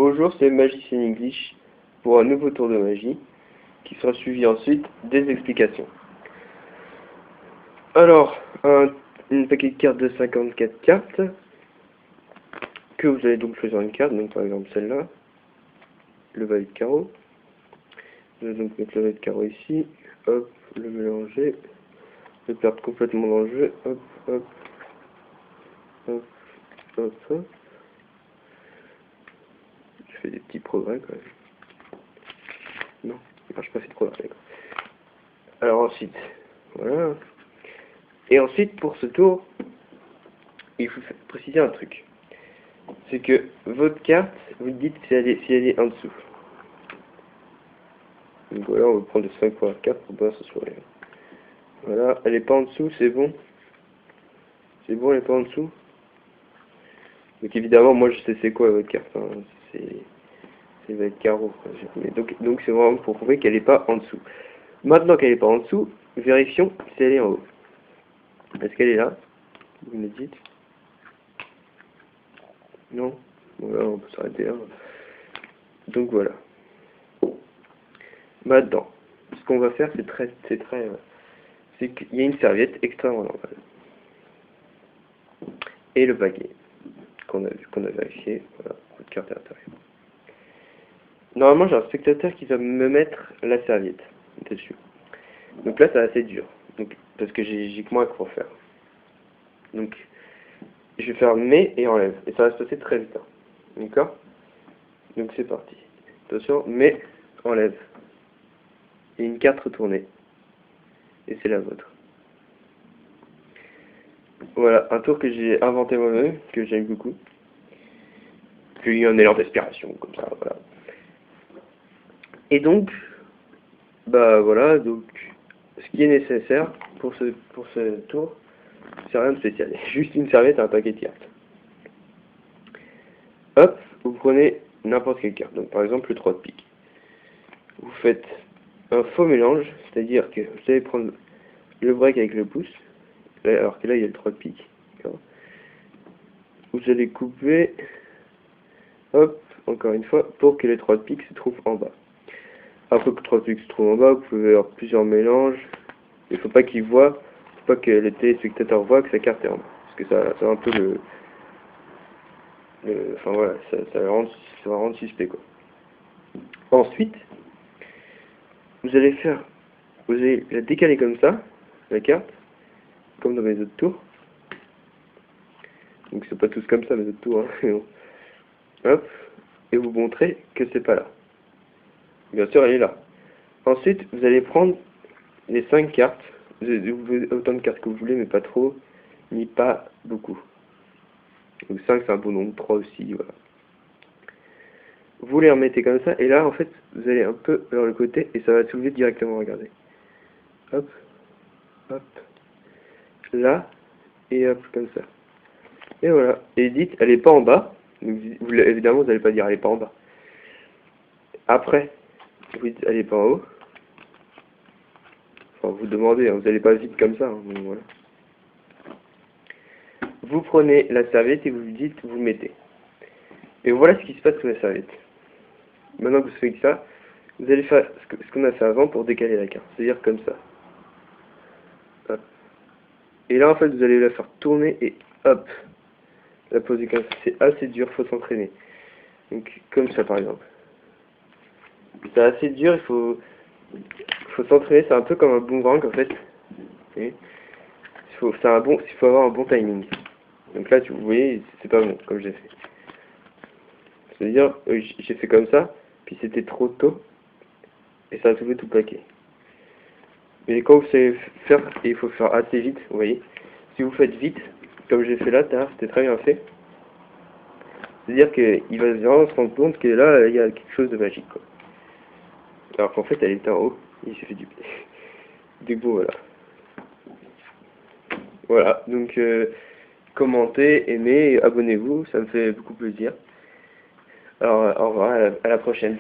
Bonjour, c'est Magicien English pour un nouveau tour de magie qui sera suivi ensuite des explications. Alors, une paquet de cartes de 54 cartes que vous allez donc choisir une carte, donc par exemple celle-là, le valet de carreau. Vous allez donc mettre le valet de carreau ici, hop, le mélanger, le perdre complètement dans le jeu, hop, hop, hop, hop, hop. Je fais des petits progrès quand même. Non, il marche pas, c'est trop d'accord. Alors ensuite, voilà. Et ensuite, pour ce tour, il faut préciser un truc. C'est que votre carte, vous dites si elle est en dessous. Donc voilà, on va prendre le 5 pour la carte pour pas se sourire. Voilà, elle est pas en dessous, c'est bon. C'est bon, elle est pas en dessous. Donc évidemment, moi je sais c'est quoi votre carte. Hein. C'est votre carreau. Mais donc c'est vraiment pour prouver qu'elle est pas en dessous. Maintenant qu'elle est pas en dessous, vérifions si elle est en haut. Est-ce qu'elle est là? Vous me dites. Non. Voilà, on peut s'arrêter là. Donc voilà. Maintenant, ce qu'on va faire, c'est qu'il y a une serviette extrêmement normale. Et le paquet qu'on a vérifié, voilà, votre carte à l'intérieur. Normalement, j'ai un spectateur qui va me mettre la serviette dessus. Donc là, c'est assez dur, donc, parce que j'ai que moi à faire. Donc, je vais faire mets et enlève, et ça va se passer très vite. Hein. D'accord? Donc c'est parti. Attention, mets, enlève. Et une carte retournée. Et c'est la vôtre. Voilà, un tour que j'ai inventé moi-même, que j'aime beaucoup. J'ai eu un élan d'inspiration, comme ça, voilà. Et donc, bah voilà, donc, ce qui est nécessaire pour ce tour, c'est rien de spécial. Juste une serviette et un paquet de cartes. Hop, vous prenez n'importe quelle carte. Donc par exemple le 3 de pique. Vous faites un faux mélange, c'est-à-dire que vous allez prendre le break avec le pouce, alors que là il y a le 3 de pique. Vous allez couper, hop, encore une fois, pour que les 3 de pique se trouvent en bas. Après que le 3 de pique se trouve en bas, vous pouvez avoir plusieurs mélanges. Il ne faut pas qu'ils voient, faut pas que les téléspectateurs voient que sa carte est en bas. Parce que ça va un peu enfin voilà, ça va rendre suspect quoi. Ensuite, vous allez la décaler comme ça, la carte, comme dans mes autres tours. Donc c'est pas tous comme ça mes autres tours, hein. Hop, et vous montrer que c'est pas là. Bien sûr, elle est là. Ensuite, vous allez prendre les 5 cartes, vous pouvez autant de cartes que vous voulez, mais pas trop, ni pas beaucoup. Donc 5 c'est un bon nombre, 3 aussi, voilà. Vous les remettez comme ça, et là en fait, vous allez un peu vers le côté, et ça va soulever directement, regardez. Hop, hop, là, et hop, comme ça. Et voilà. Et dites, elle est pas en bas. Donc, évidemment, vous n'allez pas dire elle est pas en bas. Après, vous dites elle est pas en haut. Enfin, vous demandez, hein, vous n'allez pas vite comme ça. Hein, donc, voilà. Vous prenez la serviette et vous lui dites, vous mettez. Et voilà ce qui se passe sous la serviette. Maintenant que vous faites ça, vous allez faire ce qu'on a fait avant pour décaler la carte. C'est-à-dire comme ça. Hop. Et là, en fait, vous allez la faire tourner et hop. La poser comme ça. C'est assez dur, faut s'entraîner. Donc, comme ça, par exemple. C'est assez dur, il faut s'entraîner, c'est un peu comme un boomerang en fait. Il faut avoir un bon timing. Donc là, vous voyez, c'est pas bon, comme j'ai fait. C'est-à-dire, j'ai fait comme ça, puis c'était trop tôt, et ça a soulevé tout le paquet. Mais quand vous savez faire, il faut faire assez vite, vous voyez. Si vous faites vite, comme j'ai fait là, c'était très bien fait. C'est-à-dire qu'il va vraiment se rendre compte que là, il y a quelque chose de magique, quoi. Alors qu'en fait, elle était en haut, il s'est fait du bon, voilà. Voilà, donc commentez, aimez, abonnez-vous, ça me fait beaucoup plaisir. Alors au revoir, à la prochaine.